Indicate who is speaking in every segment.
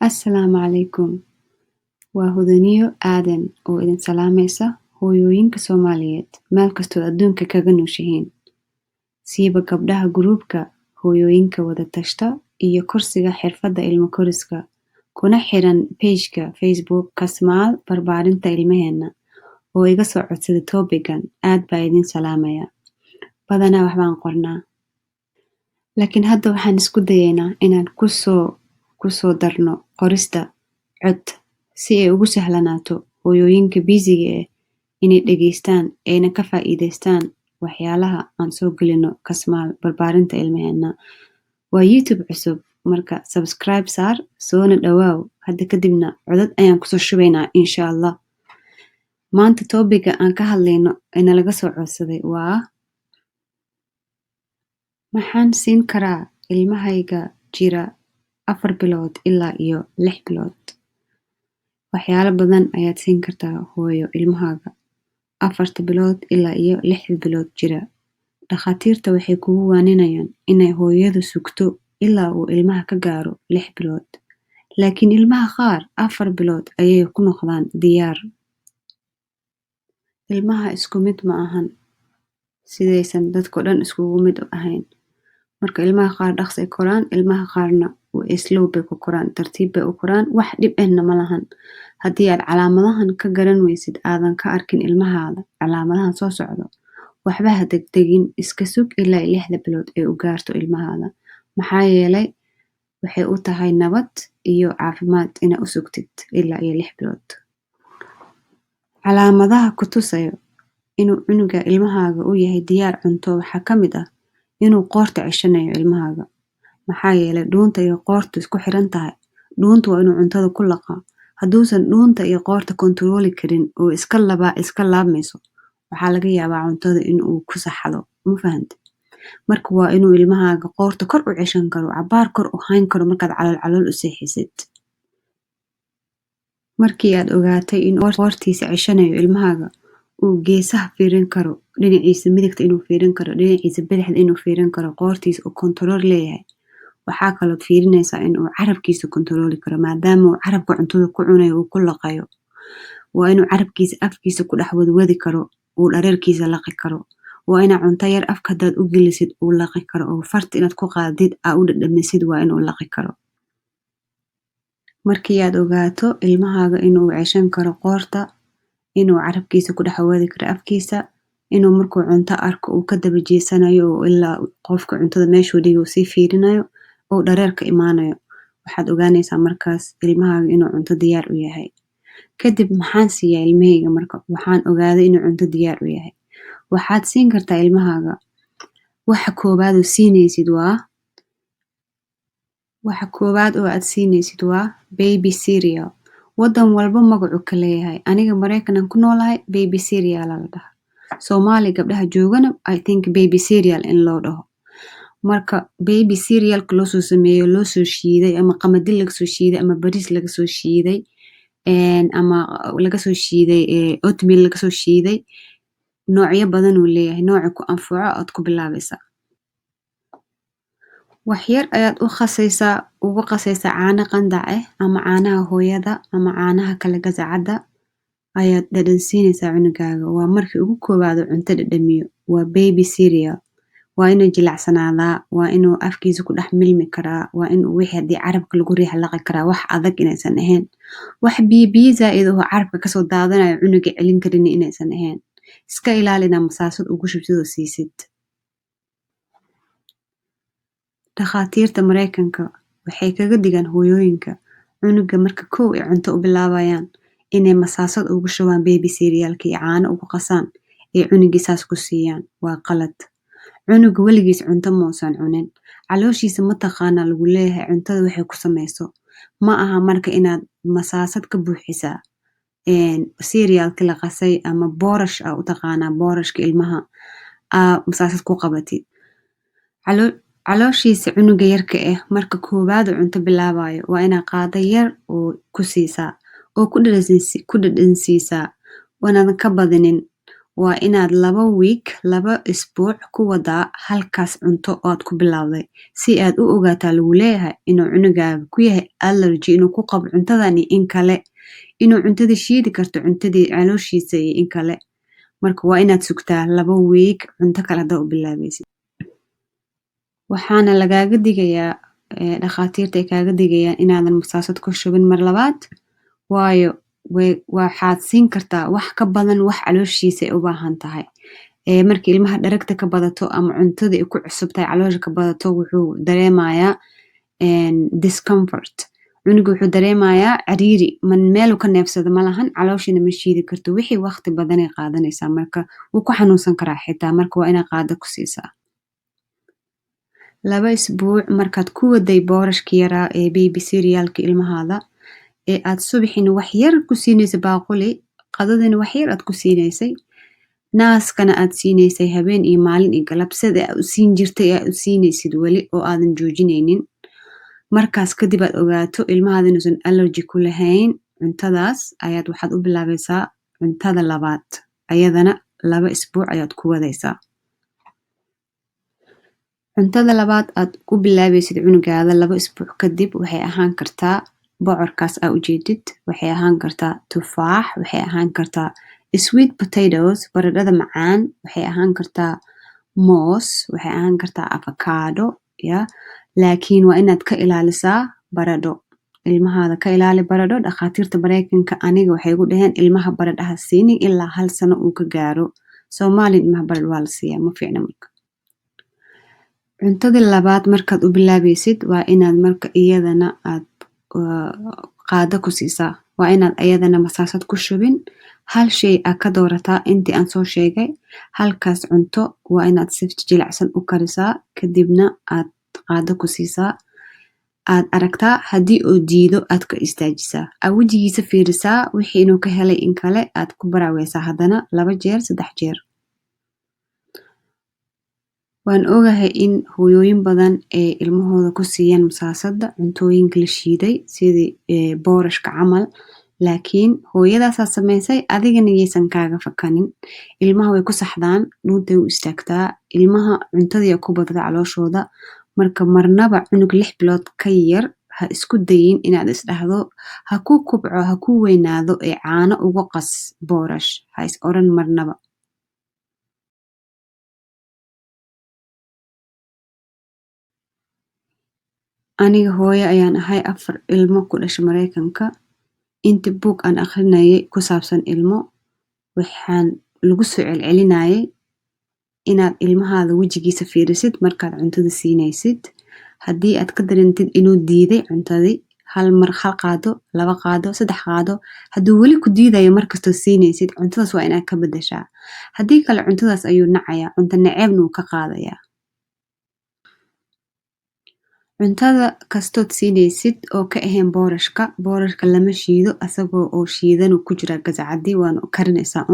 Speaker 1: Assalaamu calaykum. Waa Hudaniyo Aadan oo idin salaamaysa hooyooyinka Soomaaliyeed meel kastoo adduunka kaga nooshihiin. Siiba gabdhaha gruubka hooyooyinka wada tashta iyo kursiga xirfadda ilmo koriska kuna xiran page-ka Facebook Kasmaal barbaarinta ilmaheena oo iga soo codsada topigan aad baa idin salaamaya. Badanaa wax baan qornaa. Laakiin hadda waxaan isku dayaynaa inaan kusoo darno qorista cod si ay ugu sahlanaato hooyooyinka busy-ga inay dhageystaan ayna ka faa'iidaystaan waxyaalaha aan soo gelino Kasmaal barbaarinta ilmaheena. Waa YouTube cusub marka subscribe saar soona dhawaaw hadda kadibna codad ayaan kusoo shubaynaa insha Allah. Maanta topiga aan ka hadlayno laga soo codsaday waa maxaan siin karaa ilmahayga jira 4 bilood ilaa iyo 6 bilood. Waxyaalo badan ayaad siin kartaa hooyo ilmahaaga 4 bilood ilaa iyo 6 bilood jira. Dhakhaatiirta waxay kugu waaninayaan inay hooyadu sugto ilaa uu ilmaha ka gaaro 6 bilood. Laakiin ilmaha qaar 4 bilood ayay ku noqdaan diyaar. Ilmaha isku mid ma ahan sidaysan dadko dhan iskugu mid ahayn. Marka ilmaha qaar dhaqso ay koraan, ilmaha qaarna slow bay ku koraan, tartiib bay u koraan, wax dhib ahna ma lahan. Haddii aad calaamadahan ka garan weysid aadan ka arkin ilmahaada, calaamadahan soo socdo, waxba ha degdegin, iska sug ilaa 6 bilood ay u gaarto ilmahaada. Maxaa yeelay waxay u tahay nabad iyo caafimaad inaa u sugtid ilaa iyo 6 bilood. Calaamadaha ku tusayo inuu cunuga ilmahaaga u yahay diyaar cunto waxaa ka mid ah inuu qoorta ceshanayo ilmahaaga. Maxaa yeelay dhuunta iyo qoortu isku xiran tahay. Dhuuntu waa inuu cuntada ku laqaa. Hadduusan dhuunta iyo qoorta kontrooli karin oo iska laabmayso, waxaa laga yaabaa cuntada inuu ku saxado. Ma fahante? Marka waa inuu ilmahaaga qoorta kor u ceshan karo, cabaar kor u hayn karo markaad calool u seexisid. Markii aad ogaatay in qoortiisa ceshanayo ilmahaaga, uu geesaha fiirin karo, dhinaciisa midigta inuu fiirin karo, dhinaciisa bidixda inuu fiirin karo, qoortiisa uu kontrool leeyahay. Waxaa kaloo fiirinaysaa inuu carabkiisa kontrooli karo maadaama uu carabka cuntada ku cunayo uu ku laqayo. Waa inuu carabkiisa afkiisa ku dhex wadwadi karo, uu dhareerkiisa laqi karo. Waa inaa cunto yar afka hadaad u gelisid uu laqi karo oo farta inaad ku qaadid aa u dhadhamisid waa inuu laqi karo. Markii aad ogaato ilmahaaga inuu ceshan karo qoorta, inuu carabkiisa ku dhex wadi karo afkiisa, inuu markuu cunto arko uu ka daba jeesanayo oo ilaa qofka cuntada meeshuu dhigay uu sii fiirinayo oo dhareerka imaanayo, waxaad ogaanaysaa markaas ilmahaaga inuu cunto diyaar u yahay. Kadib maxaan siiyaa ilmahayga marka waxaan ogaaday inuu cunto diyaar u yahay. Waxaad siin kartaa ilmahaaga waxa koowaad oo aad siinaysid waa baby cereal. Wadan walba magacu ka leeyahay. Aniga Mareykanan ku noolahay baby cereal la dhahaa. Soomaali gabdhaha joogana I think baby cereal in loo dhaho. Marka baby cerealka loo soo sameeyo, loo soo shiiday ama qamadi laga soo shiiday ama bariis laga soo shiiday ama laga soo shiiday oatmeal laga soo shiiday, noocyo badan uu leeyahay. Nooca ku anfaco aad ku bilaabaysaa. Wax yar ayaad ugu qasaysaa caano qandac ama caanaha hooyada ama caanaha kala gasacada ayaad dhadhansiinaysaa cunugaaga. Waa markii ugu koowaad cunto dhadhamiyo. Waa baby cereal. Waa inuu jilacsanaadaa, waa inuu afkiisa ku dhex milmi karaa, waa inuu wixii haddii carabka lagu riix laqi karaa, wax adag inaysan ahayn. Wax biyo zaa'id oo carabka kasoo daadanayo cunuga celin karin inaysan ahayn. Iska ilaali inaad masaasad ugu shubtid oo siisid. Dhakhaatiirta Mareykanka waxay kaga digaan hooyooyinka cunuga marka kow ay cunto u bilaabayaan inay masaasad ugu shubaan baby cerealka iyo caano ugu qasaan ee cunugiisaas ku siiyaan. Waa qalad. Cunuga weligiis cunto muusan cunin. Calooshiisa ma taqaanaa lagu leeyahay cuntada waxay ku samayso. Ma aha marka inaad masaasad ka buuxisaa cerealka la qasay ama boorash u taqaanaa boorashka ilmaha masaasad ku qabatid. Calooshiisa cunuga yarka marka koowaad cunto bilaabayo waa inaa qaado yar oo ku siisaa oo ku dhadhansiisaa wanaadan ka badinin waa inaad 2 isbuuc ku wadaa halkaas cunto oo aad ku bilowday si aad u ogaataa lagu leeyahay inuu cunugaaga ku yahay allergy inuu ku qabo cuntadan iyo in kale inuu cuntada shiidi karto cuntadii calooshiisa iyo in kale marka waa inaad sugtaa 2 week cunto kale hadaa u bilaabaysid waxaana lagaaga digayaa dhakhaatiirta ay kaaga digayaan inaadan masaasad ku shubin mar labaad waayo waxaad siin kartaa wax ka badan wax calooshiisa ay u baahan tahay markii ilmaha dharagta ka badato ama cuntada ay ku cusub tahay caloosha ka badato wuxuu dareemayaa discomfort cunuga wuxuu dareemayaa cariiri meelu ka neefsado malahan calooshina ma shiidi karto wixii waqti badanay qaadanaysaa marka wuu ku xanuunsan karaa xitaa marka waa inaad qaado ku siisaa 2 isbuuc markaad ku waday boorashka yaraa ee baby cerealka ilmahaada ee aad subaxina wax yar ku siinaysa baaquli qadadina wax yar aad ku siinaysay naaskana aad siinaysay habeen iyo maalin iyo galab sida aad u siin jirtay aad u siinaysid weli oo aadan joojinaynin markaas kadib aad ogaato ilmahaada inuusan allergy ku lahayn cuntadaas ayaad waxaad u bilaabaysaa cuntada labaad ayadana 2 isbuuc ayaad ku wadaysaa cuntada labaad aad ku bilaabaysid cunugaada 2 isbuuc kadib waxay ahaan kartaa bocorkaas aa ujeedid waxay ahaan kartaa tufaax waxay ahaan kartaa sweet potatoes baradhada macaan waxay ahaan kartaa moos waxay ahaan kartaa avocado laakiin waa inaad ka ilaalisaa baradho ilmahaada ka ilaali baradho dhakhaatiirta Mareykanka aniga waxay igu dhaheen ilmaha baradhaha siinin ilaa 1 sano uu ka gaaro Soomaali ilmaha baradho waa la siiyaa ma fiicna marka cuntada labaad markaad u bilaabaysid waa inaad marka iyadana aad qaado ku siisaa waa inaad iyadana masaasad ku shubin hal shay aad ka doorataa intii aan soo sheegay halkaas cunto waa inaad si jilicsan u karisaa kadibna aad qaado ku siisaa aad aragtaa haddii uu diido aad ka istaajisaa aad wejigiisa fiirisaa wixii inuu ka helay in kale aad ku baraaweysaa haddana 2 jeer 3 jeer waan ogahay in hooyooyin badan ee ilmahooda ku siiyaan masaasada cuntooyinka la shiiday sidii boorashka camal laakiin hooyadaasaa samaysay adigana yaysan kaaga fakanin ilmaha way ku saxdaan dhuuntay u istaagtaa ilmaha cuntadii ku badata calooshooda marka marnaba cunug 6 bilood ka yar ha isku dayin inaad isdhahdo ha ku kubco ha ku weynaado ee caano ugu qas boorash ha is oran marnaba aniga hooyo ayaan ahay 4 ilmo ku dhashay Mareykanka inta book aan akhrinayay ku saabsan ilmo waxaan lagu soo celcelinayay inaad ilmahaada wejigiisa fiirisid markaad cuntada siinaysid haddii aad ka dareentid inuu diiday cuntadii hal qaado 2 qaado 3 qaado hadduu weli ku diidayo markastoo siinaysid cuntadaas waa inaad ka bedeshaa haddii kale cuntadaas ayuu nacayaa cunto naceebna wuu ka qaadayaa cuntada kastood siinaysid oo ka ahayn boorashka lama shiido asagoo oo shiidan ku jira gasacadii waana karinaysaa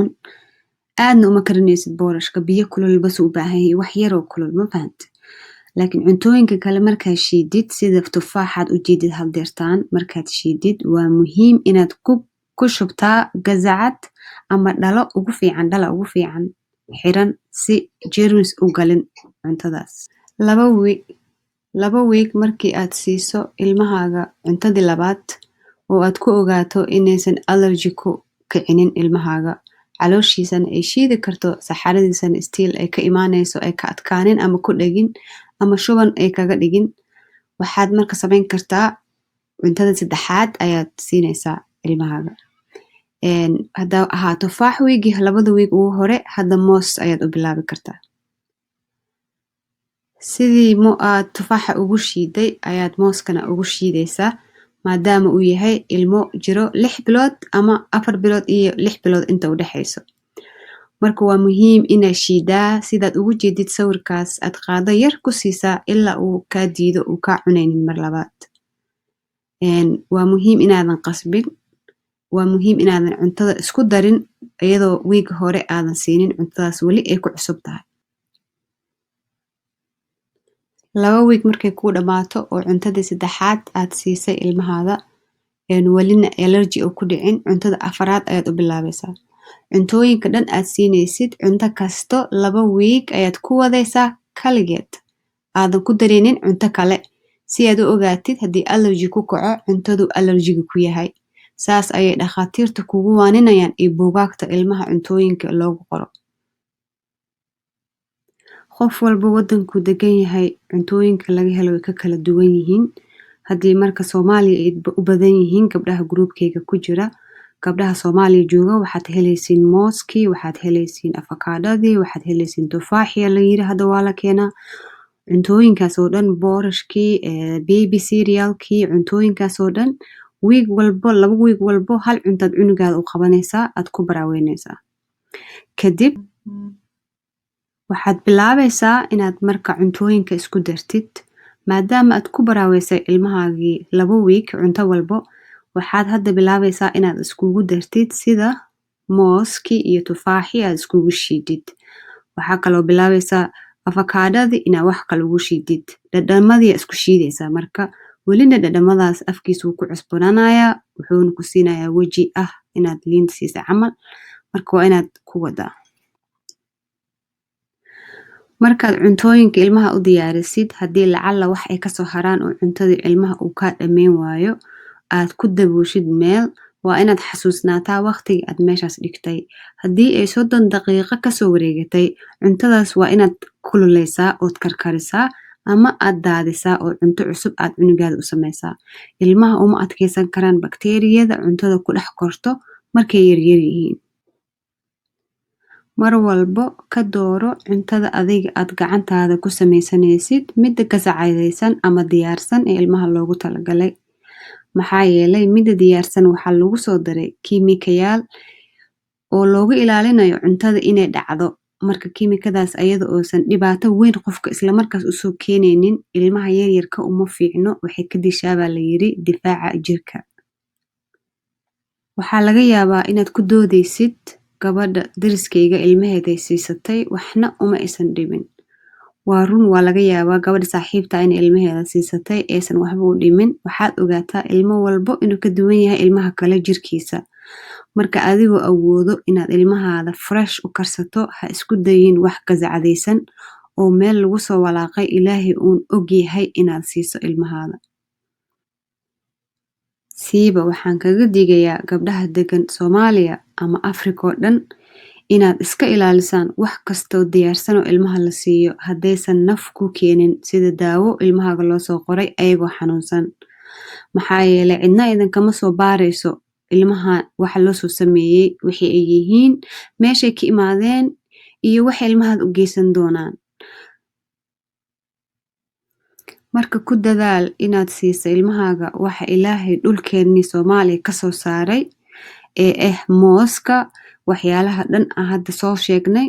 Speaker 1: aadna uma karinaysid boorashka biyo kulul bas u baahan yahay wax yar oo kulul ma fahant laakiin cuntooyinka kale markaad shiidid sida tufaaxaad u jeedid haldeertaan markaad shiidid waa muhiim inaad ku shubtaa gasacad ama dhalo ugu fiican xiran si germs u galin cuntadaas 2 week markii aad siiso ilmahaaga cuntadii labaad oo aad ku ogaato inaysan allergy ku kicinin ilmahaaga calooshiisana ay shiidi karto saxaradiisana still ay ka imaanayso ay ka adkaanin ama ku dhegin ama shuban ay kaga dhigin waxaad marka samayn kartaa cuntada saddexaad ayaad siinaysaa ilmahaaga haddaa ahaa tufaax weegi 2 week ugu hore hadda moos ayaad u bilaabi kartaa sidii aad tufaaxa ugu shiiday ayaad mooskana ugu shiidaysaa maadaama uu yahay ilmo jiro 6 bilood ama 4 bilood iyo 6 bilood inta u dhaxayso marka waa muhiim inaad shiidaa sidaad ugu jeedid sawirkaas aad qaado yar ku siisaa ilaa uu kaa diido uu kaa cunaynin mar labaad waa muhiim inaadan qasbin waa muhiim inaadan cuntada isku darin iyadoo wiiga hore aadan siinin cuntadaas weli ay ku cusub tahay 2 week markay kuu dhamaato oo cuntadii saddexaad aad siisay ilmahaada welina allergy oo ku dhicin cuntada afaraad ayaad u bilaabaysaa cuntooyinka dhan aad siinaysid cunto kasto 2 week ayaad ku wadaysaa kaligeed aadan ku dareenin cunto kale si aad u ogaatid haddii allergy ku kaco cuntadu allergiga ku yahay saas ayay dhakhaatiirta kugu waaninayaan iyo buugaagta ilmaha cuntooyinka loogu qoro qof walba wadankuu degan yahay cuntooyinka laga helo way ka kala duwan yihiin haddii marka Soomaaliya ay u badan yihiin gabdhaha groupkayga ku jira gabdhaha Soomaaliya jooga waxaad helaysiin mooskii waxaad helaysiin afakaadhadii waxaad helaysiin tufaaxii la yiri hadda waa la keenaa cuntooyinkaas oo dhan boorashkii baby cerealkii cuntooyinkaas oo dhan week walbo 2 week walbo hal cuntaad cunugaada u qabanaysaa aad ku baraaweynaysaa kadib waxaad bilaabaysaa inaad marka cuntooyinka isku dartid maadaama aad ku baraaweysay ilmahaagii 2 week cunto walbo waxaad hadda bilaabaysaa inaad iskugu dartid sida mooskii iyo tufaaxii aad iskugu shiidid waxaa kaloo bilaabaysaa afakaadhadii inaad wax kale ugu shiidid dhadhamadii isku shiidaysaa marka welina dhadhamadaas afkiisa wuu ku cusbanaanayaa wuxuuna ku siinayaa weji ah inaad liinta siisa camal marka waa inaad ku wadaa markaad cuntooyinka ilmaha u diyaarisid haddii lacala wax ay kasoo haraan oo cuntadii ilmaha uu kaa dhammayn waayo aad ku dabooshid meel waa inaad xasuusnaataa waqtigii aad meeshaas dhigtay haddii ay 30 daqiiqo kasoo wareegatay cuntadaas waa inaad kululeysaa ood karkarisaa ama aad daadisaa oo cunto cusub aad cunugaada u samaysaa ilmaha uma adkeysan karaan bakteeriyada cuntada ku dhex korto markay yaryar yihiin mar walbo ka dooro cuntada adiga aad gacantaada ku samaysanaysid midda gasacadaysan ama diyaarsan ee ilmaha loogu talagalay maxaa yeelay midda diyaarsan waxaa lagu soo daray kiimikayaal oo loogu ilaalinayo cuntada inay dhacdo marka kiimikadaas ayada oosan dhibaato weyn qofka isla markaas u soo keenaynin ilmaha yaryarka uma fiicno waxay ka dishaabaa la yiri difaaca jirka waxaa laga yaabaa inaad ku doodaysid gabadha dariskayga ilmaheeday siisatay waxna uma aysan dhibin waa run waa laga yaabaa gabadha saaxiibta in ilmaheeda siisatay aysan waxba u dhimin waxaad ogaataa ilmo walbo inuu ka duwan yahay ilmaha kale jirkiisa marka adigoo awoodo inaad ilmahaada fresh u karsato ha isku dayin wax gasacadaysan oo meel lagu soo walaaqay ilaahay uun og yahay inaad siiso ilmahaada siiba waxaan kaga digayaa gabdhaha degan Soomaaliya ama Afrika oo dhan inaad iska ilaalisaan wax kastoo diyaarsan oo ilmaha la siiyo haddaysan naf ku keenin sida daawo ilmahaaga loo soo qoray ayagoo xanuunsan maxaa yeelay cidna idinkama soo baarayso ilmaha waxa loo soo sameeyey wixii ay yihiin meeshay ka imaadeen iyo waxa ilmahaada u geysan doonaan marka ku dadaal inaad siiso ilmahaaga waxa ilaahay dhulkeennii Soomaaliya ka soo saaray ee mooska waxyaalaha dhan aan hadda soo sheegnay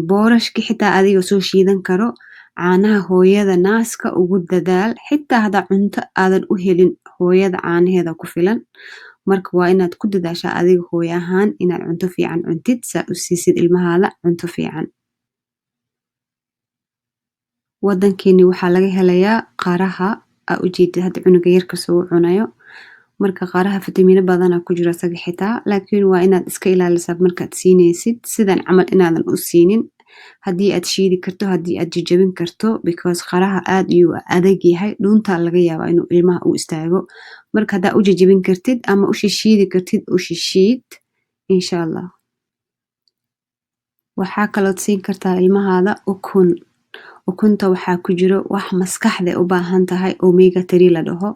Speaker 1: boorashki xitaa adiga soo shiidan karo caanaha hooyada naaska ugu dadaal xitaa haddaa cunto aadan u helin hooyada caanaheeda ku filan marka waa inaad ku dadaashaa adiga hooyo ahaan inaad cunto fiican cuntid saa u siisid ilmahaada cunto fiican wadankeeni waxaa laga helayaa qaraha aa ujeedid hadda cunuga yarka soo cunayo marka qaraha fitamiino badana ku jira isaga xitaa laakiin waa inaad iska ilaalisaa markaad siinaysid sidan camal inaadan u siinin haddii aad shiidi karto haddii aad jajabin karto because qaraha aad ayuu adag yahay dhuunta laga yaabaa inuu ilmaha u istaago marka haddaa u jajabin kartid ama u shishiidi kartid u shishiid insha Allah waxaa kalood siin kartaa ilmahaada ukun ukunta waxaa ku jiro wax maskaxda u baahan tahay omega 3 la dhaho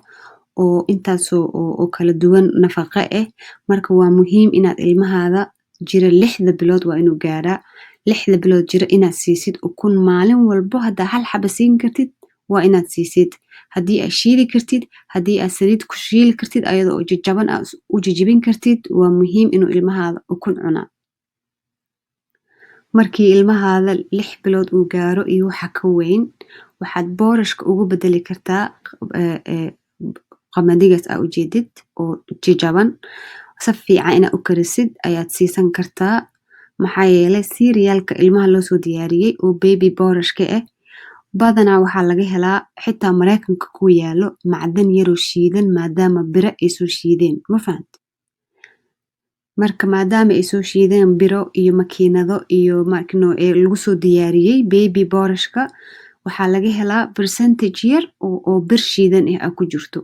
Speaker 1: oo intaas oo kala duwan nafaqo ah marka waa muhiim inaad ilmahaada jira 6 bilood waa inuu gaaraa 6 bilood jira inaad siisid ukun maalin walbo haddaa hal xaba siin kartid waa inaad siisid haddii aad shiili kartid haddii aad saliid ku shiili kartid ayadoo jajaban aad u jajabin kartid waa muhiim inuu ilmahaada ukun cunaa markii ilmahaada 6 bilood uu gaaro iyo waxa ka weyn waxaad boorashka ugu bedeli kartaa qamadigaas aa ujeedid oo jajaban si fiican inaad u karisid ayaad siisan kartaa maxaa yeelay cerealka ilmaha loo soo diyaariyey oo baby boorashka ah badanaa waxaa laga helaa xitaa Mareykanka ku yaalo macdan yaroo shiidan maadaama bira ay soo shiideen ma fahant marka maadaama ay soo shiideen biro iyo makiinado iyo ee lagu soo diyaariyey baby boorashka waxaa laga helaa percentage yar oo bir shiidan ah ku jirto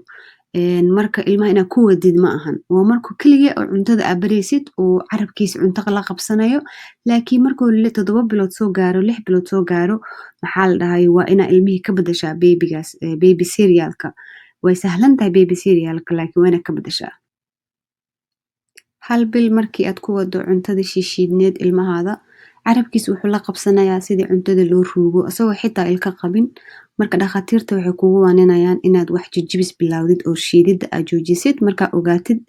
Speaker 1: marka ilmaha inaad ku wadid ma ahan waa markuu keliya oo cuntada aad baraysid oo carabkiisa cunto la qabsanayo laakiin markuu 7 bilood soo gaaro 6 bilood soo gaaro maxaa la dhahay waa inaa ilmihii ka bedeshaa babygaas baby cerealka way sahlan tahay baby cerealka laakiin waa inaad ka bedeshaa hal bil markii aad ku wado cuntada shiishiidneed ilmahaada carabkiisa wuxuu la qabsanayaa sidii cuntada loo ruugo asagoo xitaa ilka qabin marka dhakhaatiirta waxay kugu waaninayaan inaad wax jijibis bilowdid oo shiidida aad joojisid markaa ogaatid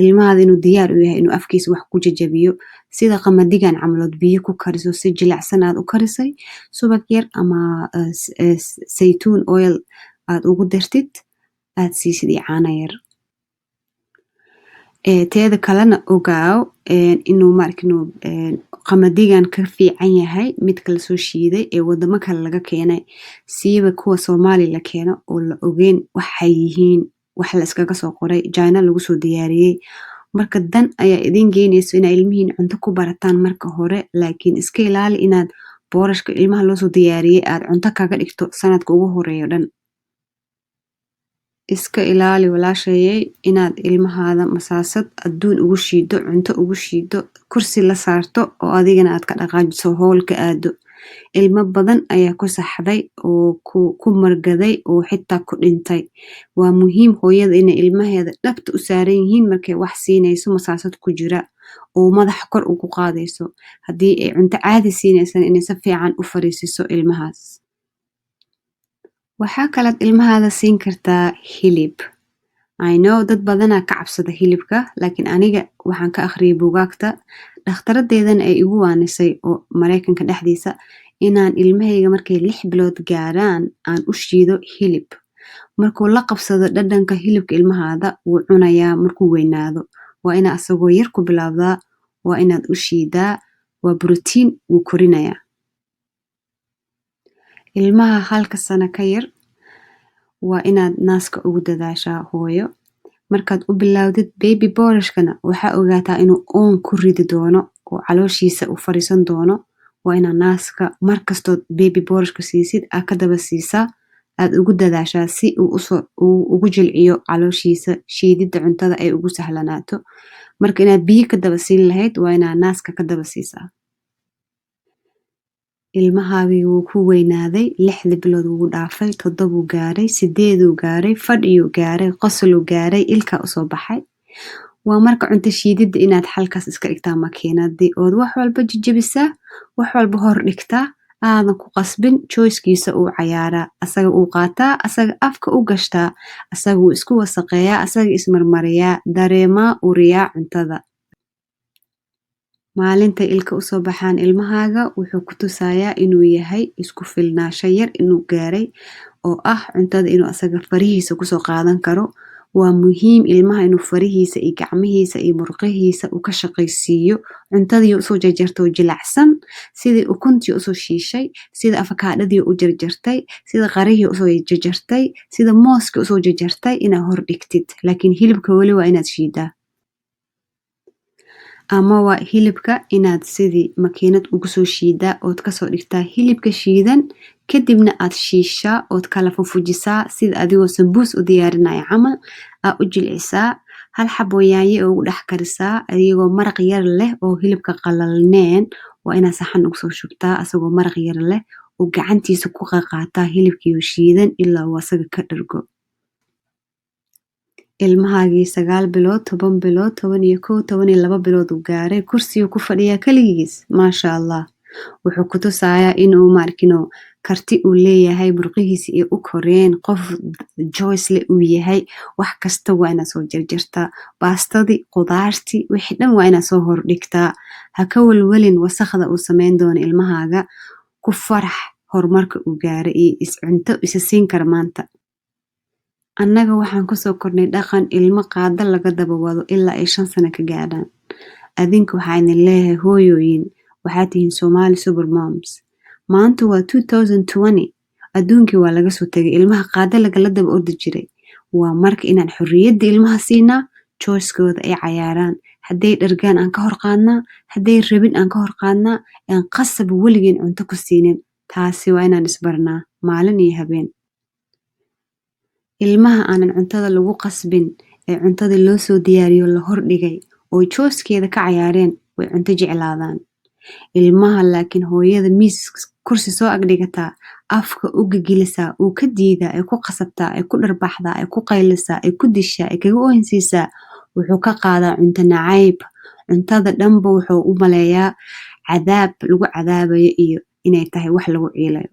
Speaker 1: ilmahaada inuu diyaar u yahay inuu afkiisa wax ku jajabiyo sida qamadigan camlood biyo ku kariso si jilicsan aad u karisay subag yar ama saytuun oil aad ugu dartid aad siisid iyo caano yar teeda kalena ogaaw inuu qamadigan ka fiican yahay midka lasoo shiiday ee wadamo kale laga keenay siiba kuwa Soomaali la keeno oo la ogeyn waxay yihiin wax la iskaga soo qoray China lagu soo diyaariyey marka dan ayaa idin geynayso inaa ilmihiin cunto ku barataan marka hore laakiin iska ilaali inaad boorashka ilmaha loo soo diyaariyey aad cunto kaga dhigto sanadka ugu horeeyo dhan iska ilaali walaashayey inaad ilmahaada masaasad adduun ugu shiido cunto ugu shiido kursi la saarto oo adigana aad ka dhaqaajiso howlka aado ilmo badan ayaa ku saxday oo ku margaday oo xitaa ku dhintay waa muhiim hooyada inay ilmaheeda dhabta u saaran yihiin markay wax siinayso masaasad ku jira oo madaxa kor ugu qaadayso haddii ay cunto caadi siinaysan inay si fiican u fariisiso ilmahaas waxaa kalaad ilmahaada siin kartaa hilib I know dad badanaa ka cabsada hilibka laakiin aniga waxaan ka akhriyay buugaagta dhakhtaradeedana ay igu waanisay oo Mareykanka dhexdiisa inaan ilmahayga markay 6 bilood gaaraan aan u shiido hilib markuu la qabsado dhadhanka hilibka ilmahaada wuu cunayaa markuu weynaado waa inaa asagoo yar ku bilaabdaa waa inaad u shiidaa waa borotiin wuu korinayaa ilmaha 1 sano ka yar waa inaad naaska ugu dadaashaa hooyo markaad u bilowdid baby boorashkana waxaa ogaataa inuu oon ku ridi doono oo calooshiisa u fariisan doono waa inaa naaska markastood baby boorashka siisid aad ka daba siisaa aad ugu dadaashaa si uu ugu jilciyo calooshiisa shiidida cuntada ay ugu sahlanaato marka inaad biyo ka daba siin lahayd waa inaa naaska ka daba siisaa ilmahaagii wuu ku weynaaday 6 bilood wuu dhaafay 7 gaaray 8 gaaray fadhiyuu gaaray qosoluu gaaray ilka usoo baxay waa marka cunto shiidida inaad halkaas iska dhigtaa makiinadii ood wax walba jijibisaa wax walba hor dhigtaa aadan ku qasbin choicekiisa uu cayaaraa asaga uu qaataa asaga afka u gashtaa asaga uu isku wasaqeeyaa asaga ismarmariyaa dareemaa uriyaa cuntada maalinta ilka usoo baxaan ilmahaaga wuxuu ku tusayaa inuu yahay isku filnaasho yar inuu gaaray oo ah cuntada inuu asaga farihiisa kusoo qaadan karo waa muhiim ilmaha inuu farihiisa iyo gacmihiisa iyo murqihiisa uu ka shaqaysiiyo cuntadii usoo jarjartay oo jilacsan sidii ukuntii usoo shiishay sida afakaadhadii u jarjartay sida qarihii usoo jarjartay sida mooskii usoo jarjartay inaad hor dhigtid laakiin hilibka weli waa inaad shiidaa ama waa hilibka inaad sidii makiinad ugu soo shiidaa ood kasoo dhigtaa hilibka shiidan kadibna aad shiishaa ood kala fufujisaa sida adigoo sambuus u diyaarinaya camal aad u jilcisaa hal xabo yaanyo ugu dhex karisaa adigoo maraq yar leh oo hilibka qalalneen waa inaad saxan ugu soo shubtaa asagoo maraq yar leh oo gacantiisa ku qaqaataa hilibkiiyo shiidan ilaa uu asaga ka dhargo ilmahaagii 9 bilood 10 bilood 11 12 bilood uu gaaray kursiga ku fadhiyaa kaligiis maasha Allah wuxuu ku tusayaa inuu karti uu leeyahay murqihiisa iyo u koreen qof joyce leh uu yahay wax kasta waa inaad soo jarjartaa baastadii qudaartii wixii dhan waa inaad soo hordhigtaa ha ka walwalin wasakhda uu sameyn doono ilmahaaga ku farax horumarka uu gaaray iyo cunto isa siin kara maanta annaga waxaan kusoo kornay dhaqan ilmo qaada laga daba wado ilaa ay 5 sano ka gaadhaan adinku waxaan leeyahay hooyooyin waxaad tihiin Somali super moms maanta waa 2020 adduunkii waa laga soo tagay ilmaha qaada lagala daba ordi jiray waa marka inaan xorriyadda ilmaha siinaa choice-kooda ay cayaaraan hadday dhargaan aan ka hor qaadnaa, hadday rabin aan ka hor qaadnaa, aan qasab weligeen cunto ku siinin. Taasi waa inaan isbarnaa maalin iyo habeen. Ilmaha aanan cuntada lagu qasbin ee cuntada loo soo diyaariyo la hordhigay oo jooskeeda ka cayaareen way cunto jeclaadaan. Ilmaha laakiin hooyada miis kursi soo agdhigataa, afka u gigilisaa, uu ka diidaa, ay ku qasabtaa, ay ku dharbaxdaa, ay ku qaylisaa, ay ku dishaa, ay kaga oohinsiisaa, wuxuu ka qaadaa cunto nacayb. Cuntada dhanba wuxuu u maleeyaa cadaab lagu cadaabayo iyo inay tahay wax lagu ciilayo.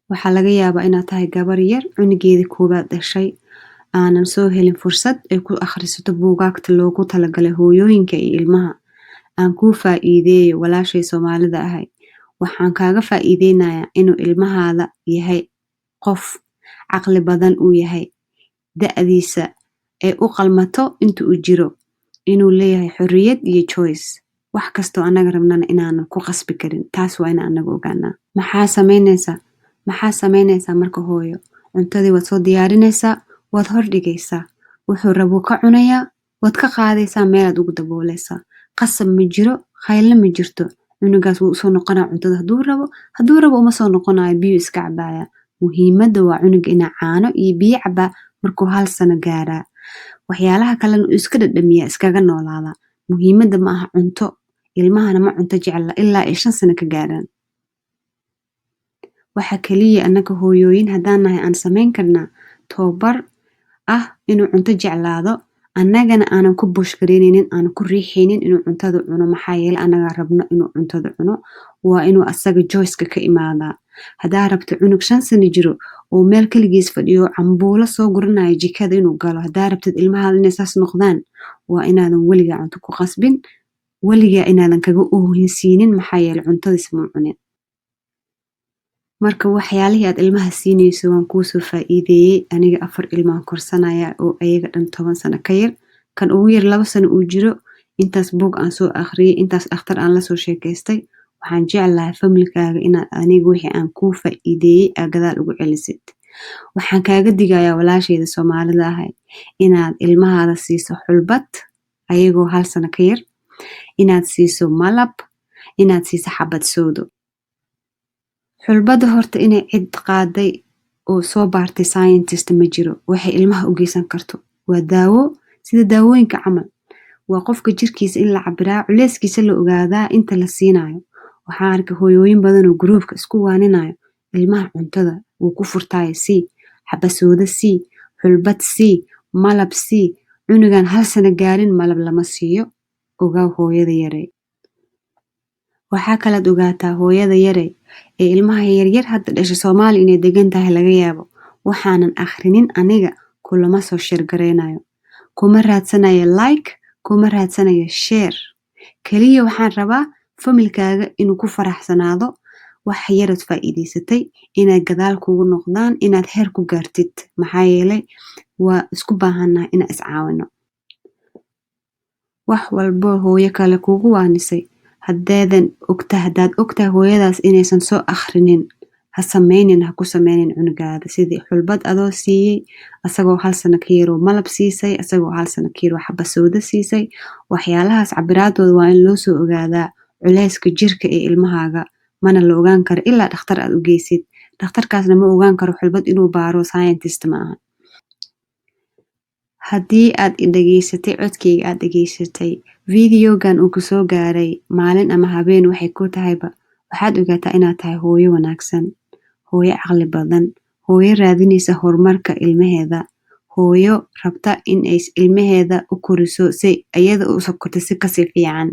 Speaker 1: Waxaa laga yaabaa inaad tahay gabar yar cunugeeda koowaad dhashay, aanan soo helin fursad ay ku akhrisato buugaagta loogu talagalay hooyooyinka iyo ilmaha. Aan kuu faa'iideeyo walaashay Soomaalida ahay. Waxaan kaaga faa'iideynayaa inuu ilmahaada yahay qof caqli badan uu yahay, da'diisa ee u qalmato inta uu jiro, inuu leeyahay xorriyad iyo choice. Wax kastoo anaga rabnana inaanan ku qasbi karin. Taas waa inaan anaga ogaanaa. Maxaa samaynaysaa marka hooyo? Cuntadii waad soo diyaarinaysaa, waad hordhigaysaa. Wuxuu rabuu ka cunayaa, waad ka qaadaysaa meelaad ugu daboolaysaa. Qasab ma jiro, khaylna ma jirto. Cunugaas wuu soo noqonaa cuntada hadduu rabo uma soo noqonayo, biyo iska cabaaya. Muhiimadda waa cunuga inaa caano iyo biyo cabaa markuu 1 sano gaaraa. Waxyaalaha kalena uu iska dhadhamiyaa, iskaga noolaadaa. Muhiimadda ma aha cunto. Ilmahana ma cunto jecla ilaa ay 5 sano ka gaaraan. Waxa kaliya anaga hooyooyin haddaan nahay aan samayn karnaa tababar ah inuu cunto jeclaado, annagana aanan ku bushkareynaynin, aanan ku riixaynin inuu cuntada cuno. Maxaa yeelay anaga rabno inuu cuntada cuno, waa inuu asaga joyska ka imaadaa. Haddaa rabto cunug 5 sano jiro oo meel kaligiis fadhiyo cambuulo soo guranayo jikada inuu galo, haddaa rabtid ilmahaada inay saas noqdaan, waa inaadan weligaa cunto ku qasbin, weligaa inaadan kaga oohinsiinin. Maxaa yeelay cuntadiis ma cunin. Marka waxyaalihii aad ilmaha siinayso waan kuu soo faa'iideeyay. Aniga 4 ilmaan korsanaya oo ayaga dhan 10 sano ka yar. Kan ugu yar 2 sano uu jiro. Intaas buug aan soo akhriyay, intaas dhakhtar aan la soo sheekaystay. Waxaan jeclahay familkaaga inaad aniga wixii aan kuu faa'iideeyay aad gadaal ugu celisid. Waxaan kaaga digayaa walaashayda Soomaalida ahay inaad ilmahaada siiso xulbad ayagoo 1 sano ka yar, inaad siiso malab, inaad siiso xabad soodo. Xulbada horta inay cid qaaday oo soo baartay scientist ma jiro. Waxay ilmaha u geysan karto waa daawo sida daawooyinka camal. Waa qofka jirkiisa in la cabiraa, culeyskiisa la ogaadaa inta la siinayo. Waxaan arkay hooyooyin badan oo groupka isku waaninayo ilmaha cuntada wuu ku furtaayo sii, xabasooda sii, xulbad sii, malab sii. Cunugan 1 sano gaarin malab lama siiyo. Ogaa hooyada yarey. Waxaa kalaad ogaataa hooyada yarey ee ilmaha yaryar hadda dhashay Soomaali inay degan tahay laga yaabo. Waxaanan akhrinin aniga kulama soo shirgareynayo. Kuma raadsanayo like, kuma raadsanayo share. Kaliya waxaan rabaa familkaaga inuu ku faraxsanaado wax yarad faa'iideysatay, inay gadaal kugu noqdaan, inaad heer ku gaartid. Maxaa yeelay waa isku baahannahay inaan iscaawino. Wax walbo hooyo kale kugu waanisay. Haddaad ogtahay hooyadaas inaysan soo akhrinin, ha samaynin, ha ku samaynin cunugaada. Sidii xulbad adoo siiyey, asagoo 1 sano ka yar oo malab siisay, asagoo 1 sano ka yar oo xabasooda siisay. Waxyaalahaas cabiraadooda waa in loo soo ogaadaa culeyska jirka ee ilmahaaga. Mana la ogaan karo ilaa dhakhtar aad u geysid. Dhakhtarkaasna ma ogaan karo xulbad inuu baaro, scientist ma aha. Haddii aad dhageysatay codkayga aad dhageysatay videogan uu ku soo gaaray maalin ama habeen waxay ku tahayba, waxaad ogaataa inaad tahay hooyo wanaagsan, hooyo caqli badan, hooyo raadinaysa horumarka ilmaheeda, hooyo rabta in ay ilmaheeda u koriso si iyada u sokoto si kasii fiican.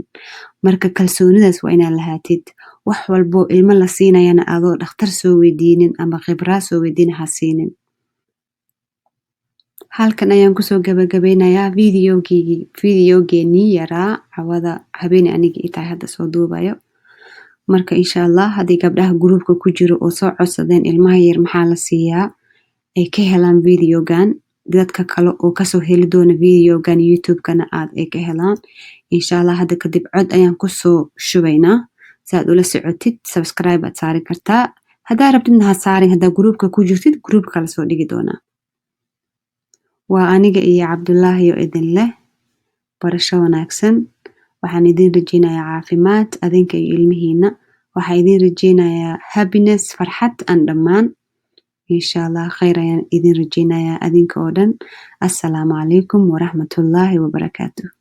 Speaker 1: Marka kalsoonidaas waa inaad lahaatid. Wax walbo ilmo la siinayana adoo dhakhtar soo weydiinin ama khibrad soo weydiin ha siinin. Halkan ayaan kusoo gabagabeynayaa videogeenii yaraa cawada habeen aniga itahay hadda soo duubayo. Marka insha Allah haddii gabdhaha groupka ku jiro oo soo codsadeen ilmaha yar maxaa la siiyaa ay ka helaan videogan, dadka kale oo kasoo heli doona videogan YouTube-kana ay ka helaan. Insha Allah hadda kadib cod ayaan kusoo shubaynaa. Saad ula socotid subscribe aad saari kartaa. Haddaa rabtidna ha saarin, haddaa groupka ku jirtid groupka la soo dhigi doonaa. Waa aniga iyo Cabdullaahi oo idin leh barasho wanaagsan. Waxaan idin rajeynayaa caafimaad adinka iyo ilmihiina. Waxaan idin rajeynayaa happiness, farxad aan dhammaan. Insha Allah khayr ayaan idin rajeynayaa adinka oo dhan. Assalaamu calaykum waraxmatullaahi wabarakaatuh.